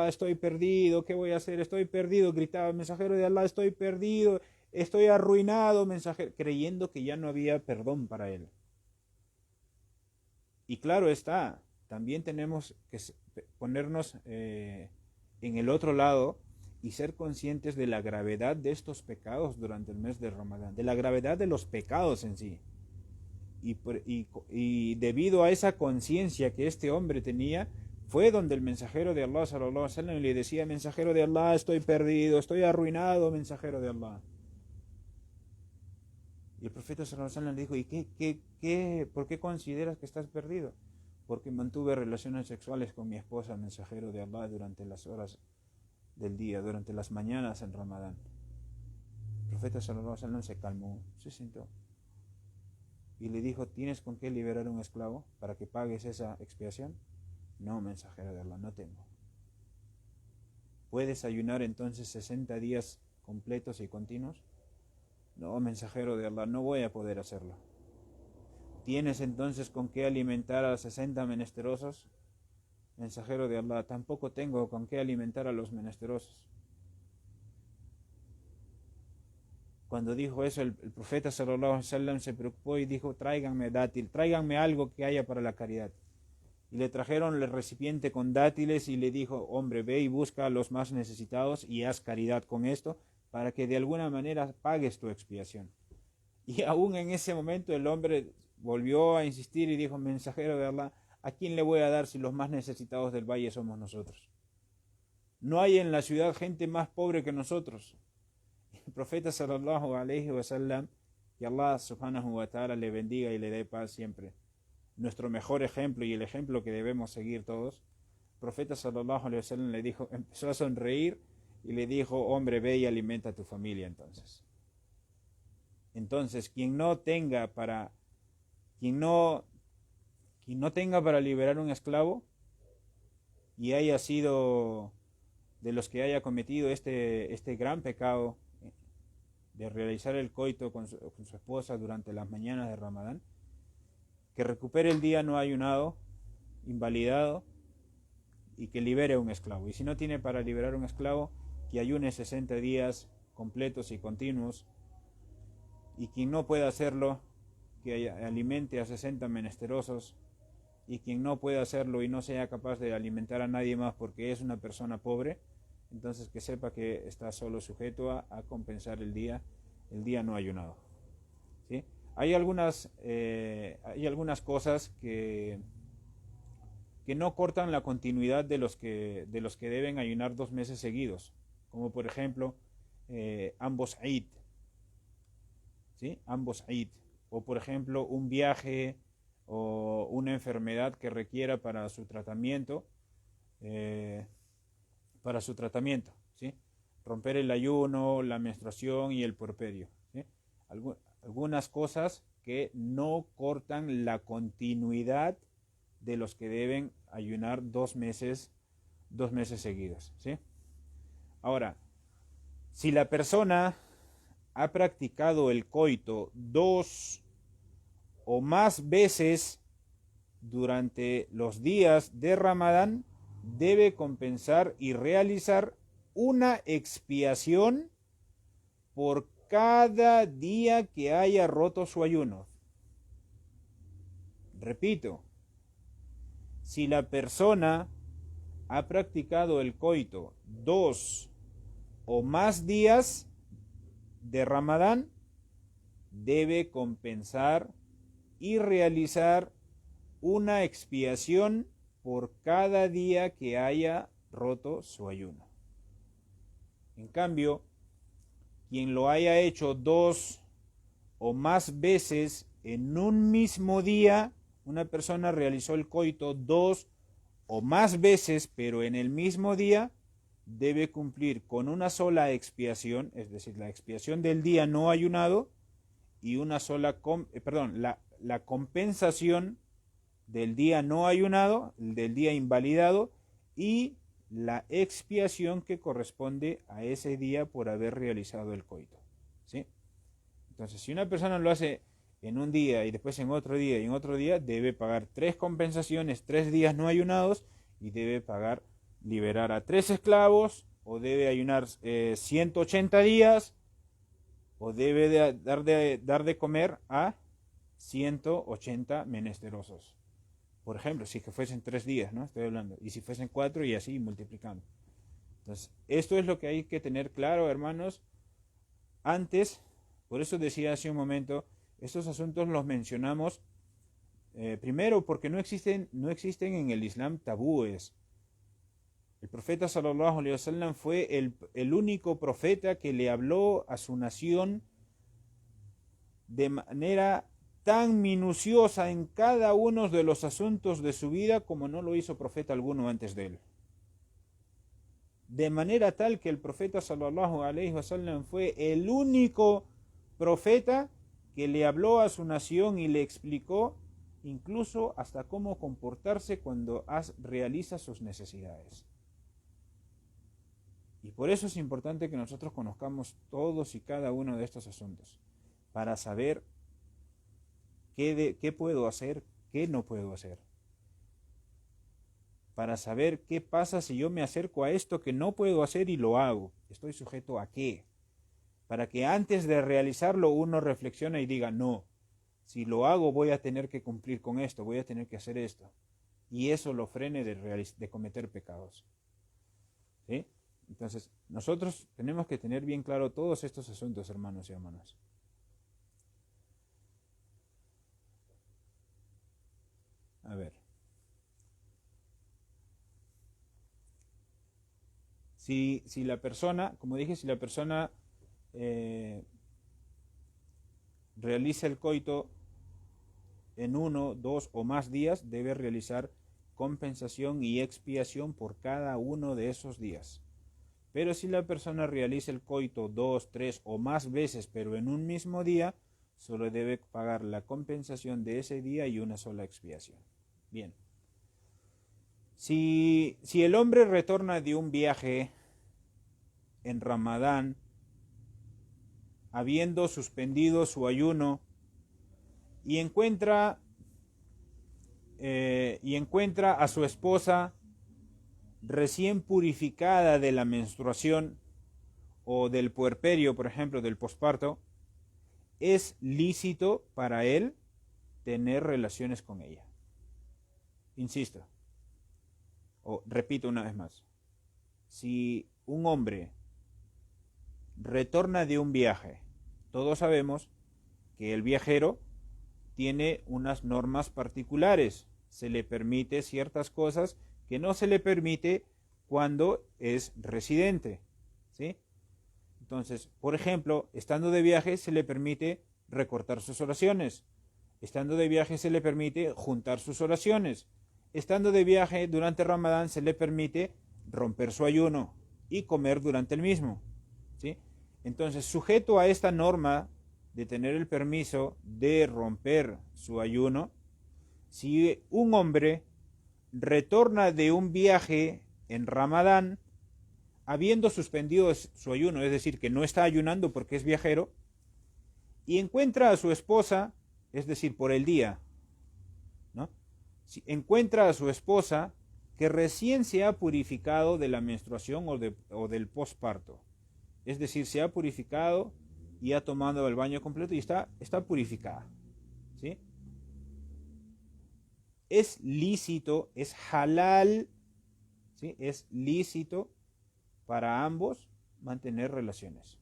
estoy perdido, ¿qué voy a hacer? Estoy perdido, gritaba, mensajero de Allah, estoy perdido, estoy arruinado, mensajero, creyendo que ya no había perdón para él. Y claro está, también tenemos que ponernos en el otro lado y ser conscientes de la gravedad de estos pecados durante el mes de Ramadán, de la gravedad de los pecados en sí. Y debido a esa conciencia que este hombre tenía, fue donde el mensajero de Allah sallallahu alaihi wasallam le decía, mensajero de Allah, estoy perdido, estoy arruinado, mensajero de Allah. Y el profeta sallallahu alaihi wasallam le dijo, ¿y por qué consideras que estás perdido? Porque mantuve relaciones sexuales con mi esposa, mensajero de Allah, durante las horas del día, durante las mañanas en Ramadán. El profeta sallallahu alaihi wasallam se calmó, se sentó y le dijo, ¿tienes con qué liberar a un esclavo para que pagues esa expiación? No, mensajero de Allah, no tengo. ¿Puedes ayunar entonces 60 días completos y continuos? No, mensajero de Allah, no voy a poder hacerlo. ¿Tienes entonces con qué alimentar a 60 menesterosos? Mensajero de Allah, tampoco tengo con qué alimentar a los menesterosos. Cuando dijo eso, el profeta sallallahu alaihi wasallam se preocupó y dijo, tráiganme dátil, tráiganme algo que haya para la caridad. Y le trajeron el recipiente con dátiles y le dijo, hombre, ve y busca a los más necesitados y haz caridad con esto para que de alguna manera pagues tu expiación. Y aún en ese momento el hombre volvió a insistir y dijo, mensajero de Allah, ¿a quién le voy a dar si los más necesitados del valle somos nosotros? No hay en la ciudad gente más pobre que nosotros. El profeta sallallahu alaihi wasallam, que Allah subhanahu wa ta'ala le bendiga y le dé paz siempre, nuestro mejor ejemplo y el ejemplo que debemos seguir todos, el profeta sallallahu alaihi wasallam le dijo, empezó a sonreír y le dijo, hombre, ve y alimenta a tu familia entonces. Entonces, quien no tenga para liberar un esclavo y haya sido de los que haya cometido este gran pecado de realizar el coito con su esposa durante las mañanas de Ramadán, que recupere el día no ayunado, invalidado, y que libere un esclavo. Y si no tiene para liberar un esclavo, que ayune 60 días completos y continuos, y quien no pueda hacerlo, que alimente a 60 menesterosos, y quien no pueda hacerlo y no sea capaz de alimentar a nadie más porque es una persona pobre, entonces que sepa que está solo sujeto a compensar el día no ayunado. ¿Sí? Hay algunas cosas que no cortan la continuidad de los que deben ayunar 2 meses seguidos, como por ejemplo ambos Eid, ¿sí? Ambos Eid, o por ejemplo un viaje o una enfermedad que requiera para su tratamiento, ¿sí? Romper el ayuno, la menstruación y el puerperio, ¿sí? Algunas cosas que no cortan la continuidad de los que deben ayunar 2 meses seguidos, ¿sí? Ahora, si la persona ha practicado el coito 2 o más veces durante los días de Ramadán, debe compensar y realizar una expiación por cada día que haya roto su ayuno. Repito, si la persona ha practicado el coito 2 o más días de Ramadán, debe compensar y realizar una expiación por cada día que haya roto su ayuno. En cambio, quien lo haya hecho 2 o más veces en un mismo día, una persona realizó el coito 2 o más veces, pero en el mismo día, debe cumplir con una sola expiación, es decir, la expiación del día no ayunado y una sola, la compensación del día no ayunado, del día invalidado, y la expiación que corresponde a ese día por haber realizado el coito, ¿sí? Entonces, si una persona lo hace en un día y después en otro día y en otro día, debe pagar 3 compensaciones, 3 días no ayunados, y debe liberar a 3 esclavos, o debe ayunar 180 días, o debe dar de comer a 180 menesterosos. Por ejemplo, si que fuesen 3 días, ¿no? Estoy hablando. Y si fuesen 4 y así multiplicando. Entonces, esto es lo que hay que tener claro, hermanos. Antes, por eso decía hace un momento, estos asuntos los mencionamos primero porque no existen en el Islam tabúes. El profeta sallallahu alaihi wasallam fue el único profeta que le habló a su nación de manera tan minuciosa en cada uno de los asuntos de su vida como no lo hizo profeta alguno antes de él. De manera tal que el profeta sallallahu alaihi wasallam fue el único profeta que le habló a su nación y le explicó incluso hasta cómo comportarse cuando realiza sus necesidades. Y por eso es importante que nosotros conozcamos todos y cada uno de estos asuntos, para saber qué puedo hacer, qué no puedo hacer. Para saber qué pasa si yo me acerco a esto que no puedo hacer y lo hago. Estoy sujeto a qué. Para que antes de realizarlo uno reflexione y diga, no, si lo hago voy a tener que cumplir con esto, voy a tener que hacer esto. Y eso lo frene de cometer pecados. ¿Sí? Entonces, nosotros tenemos que tener bien claro todos estos asuntos, hermanos y hermanas. A ver. Si la persona, como dije, si la persona eh, realiza el coito en 1, 2 o más días, debe realizar compensación y expiación por cada uno de esos días. Pero si la persona realiza el coito 2, 3 o más veces, pero en un mismo día, solo debe pagar la compensación de ese día y una sola expiación. Bien. Si el hombre retorna de un viaje en Ramadán, habiendo suspendido su ayuno, y encuentra a su esposa recién purificada de la menstruación o del puerperio, por ejemplo, del posparto, es lícito para él tener relaciones con ella. Insisto, o repito una vez más, si un hombre retorna de un viaje, todos sabemos que el viajero tiene unas normas particulares, se le permite ciertas cosas que no se le permite cuando es residente, ¿sí? Entonces, por ejemplo, estando de viaje se le permite recortar sus oraciones, estando de viaje se le permite juntar sus oraciones, estando de viaje durante Ramadán se le permite romper su ayuno y comer durante el mismo, ¿sí? Entonces, sujeto a esta norma de tener el permiso de romper su ayuno, si un hombre retorna de un viaje en Ramadán, habiendo suspendido su ayuno, es decir, que no está ayunando porque es viajero, y encuentra a su esposa, es decir, por el día, ¿no? Si encuentra a su esposa que recién se ha purificado de la menstruación o del posparto, es decir, se ha purificado y ha tomado el baño completo y está purificada, ¿sí? Es lícito, es halal, ¿sí? Es lícito para ambos mantener relaciones.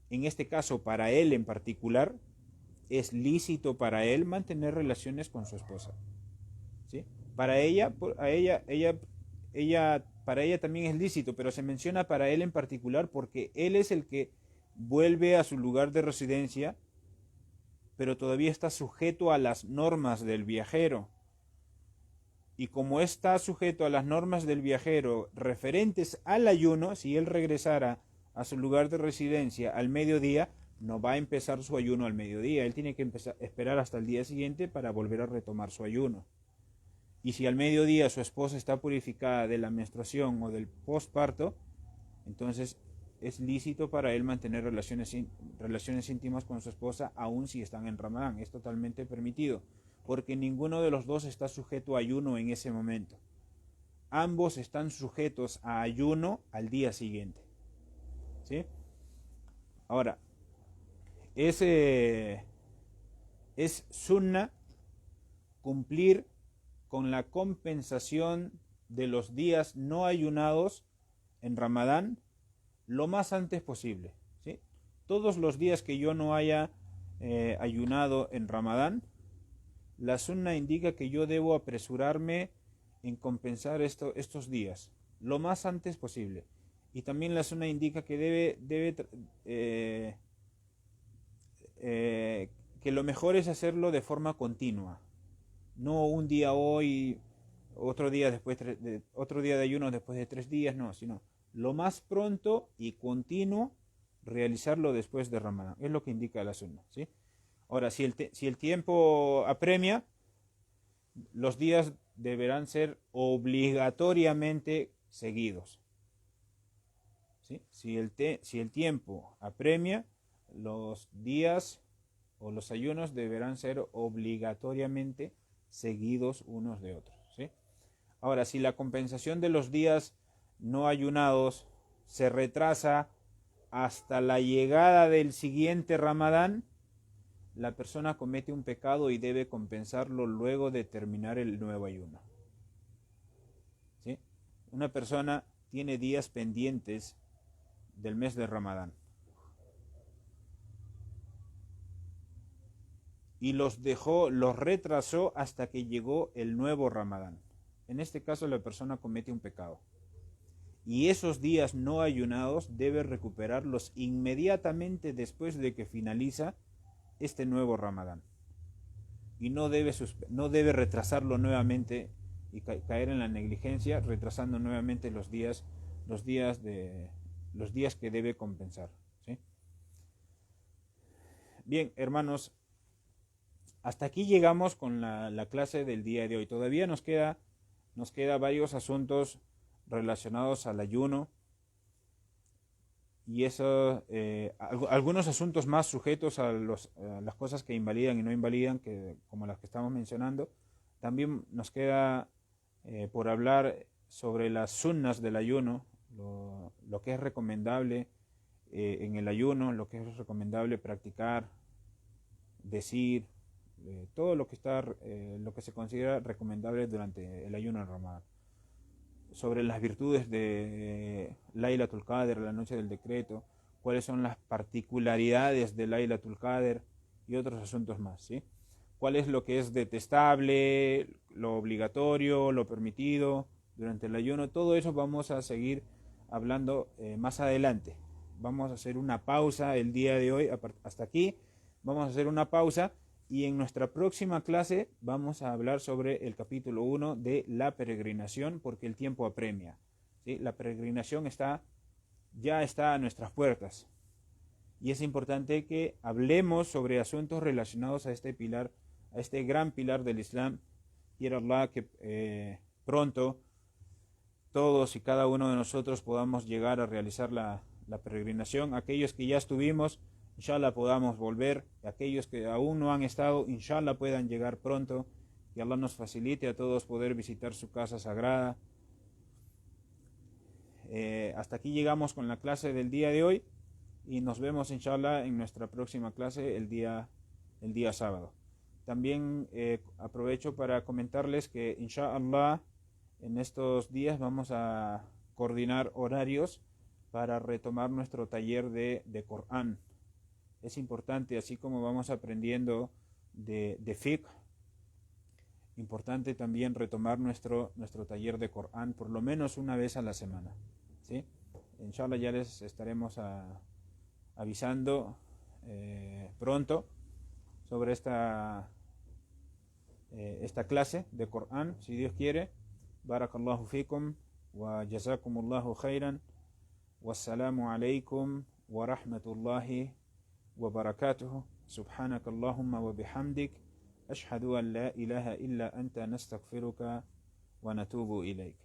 En este caso, para él en particular, es lícito para él mantener relaciones con su esposa, ¿sí? Para ella también es lícito, pero se menciona para él en particular porque él es el que vuelve a su lugar de residencia, pero todavía está sujeto a las normas del viajero. Y como está sujeto a las normas del viajero referentes al ayuno, si él regresara a su lugar de residencia al mediodía, no va a empezar su ayuno al mediodía. Él tiene que esperar hasta el día siguiente para volver a retomar su ayuno. Y si al mediodía su esposa está purificada de la menstruación o del posparto, entonces es lícito para él mantener relaciones íntimas con su esposa aun si están en Ramadán. Es totalmente permitido, porque ninguno de los dos está sujeto a ayuno en ese momento. Ambos están sujetos a ayuno al día siguiente, ¿sí? Ahora, es sunna cumplir con la compensación de los días no ayunados en Ramadán lo más antes posible, ¿sí? Todos los días que yo no haya ayunado en Ramadán, la sunna indica que yo debo apresurarme en compensar estos días lo más antes posible. Y también la sunna indica que que lo mejor es hacerlo de forma continua, no un día hoy, otro día otro día de ayuno después de 3 días, no, sino lo más pronto y continuo realizarlo después de Ramadán. Es lo que indica la sunna, ¿sí? Ahora, si el tiempo apremia, los días deberán ser obligatoriamente seguidos, ¿sí? Si el tiempo apremia, los días o los ayunos deberán ser obligatoriamente seguidos unos de otros, ¿sí? Ahora, si la compensación de los días no ayunados se retrasa hasta la llegada del siguiente Ramadán, la persona comete un pecado y debe compensarlo luego de terminar el nuevo ayuno, ¿sí? Una persona tiene días pendientes del mes de Ramadán y los retrasó hasta que llegó el nuevo Ramadán. En este caso la persona comete un pecado. y esos días no ayunados debe recuperarlos inmediatamente después de que finaliza este nuevo Ramadán. Y no debe retrasarlo nuevamente y caer en la negligencia, retrasando nuevamente los días que debe compensar, ¿sí? Bien, hermanos, hasta aquí llegamos con la clase del día de hoy. Todavía nos queda varios asuntos relacionados al ayuno y eso, algunos asuntos más sujetos a las cosas que invalidan y no invalidan, como las que estamos mencionando. También nos queda por hablar sobre las sunnas del ayuno, lo que es recomendable en el ayuno, lo que es recomendable practicar, decir, todo lo que se considera recomendable durante el ayuno en Ramadán. Sobre las virtudes de Laylatul Qadr, la noche del decreto, cuáles son las particularidades de Laylatul Qadr y otros asuntos más, ¿sí? Cuál es lo que es detestable, lo obligatorio, lo permitido durante el ayuno. Todo eso vamos a seguir hablando más adelante. Vamos a hacer una pausa el día de hoy, hasta aquí. Vamos a hacer una pausa y en nuestra próxima clase vamos a hablar sobre el capítulo 1 de la peregrinación, porque el tiempo apremia, ¿sí? La peregrinación ya está a nuestras puertas y es importante que hablemos sobre asuntos relacionados a este pilar, a este gran pilar del Islam. Quiero Allah que pronto todos y cada uno de nosotros podamos llegar a realizar la peregrinación. Aquellos que ya estuvimos, inshallah podamos volver. Aquellos que aún no han estado, inshallah puedan llegar pronto. Que Allah nos facilite a todos poder visitar su casa sagrada. Hasta aquí llegamos con la clase del día de hoy y nos vemos inshallah en nuestra próxima clase el día sábado. También aprovecho para comentarles que inshallah en estos días vamos a coordinar horarios para retomar nuestro taller de Corán. Es importante, así como vamos aprendiendo de fiqh, importante también retomar nuestro taller de Corán por lo menos una vez a la semana, ¿sí? Inshallah ya les estaremos avisando pronto sobre esta clase de Corán, si Dios quiere. Barakallahu fikum wa jazakumullahu khairan. Wassalamu alaikum wa rahmatullahi wa barakatuhu. Subhanaka Allahumma wa bihamdik. Ashhadu an la ilaha illa anta nastaghfiruka wa natubu ilayk.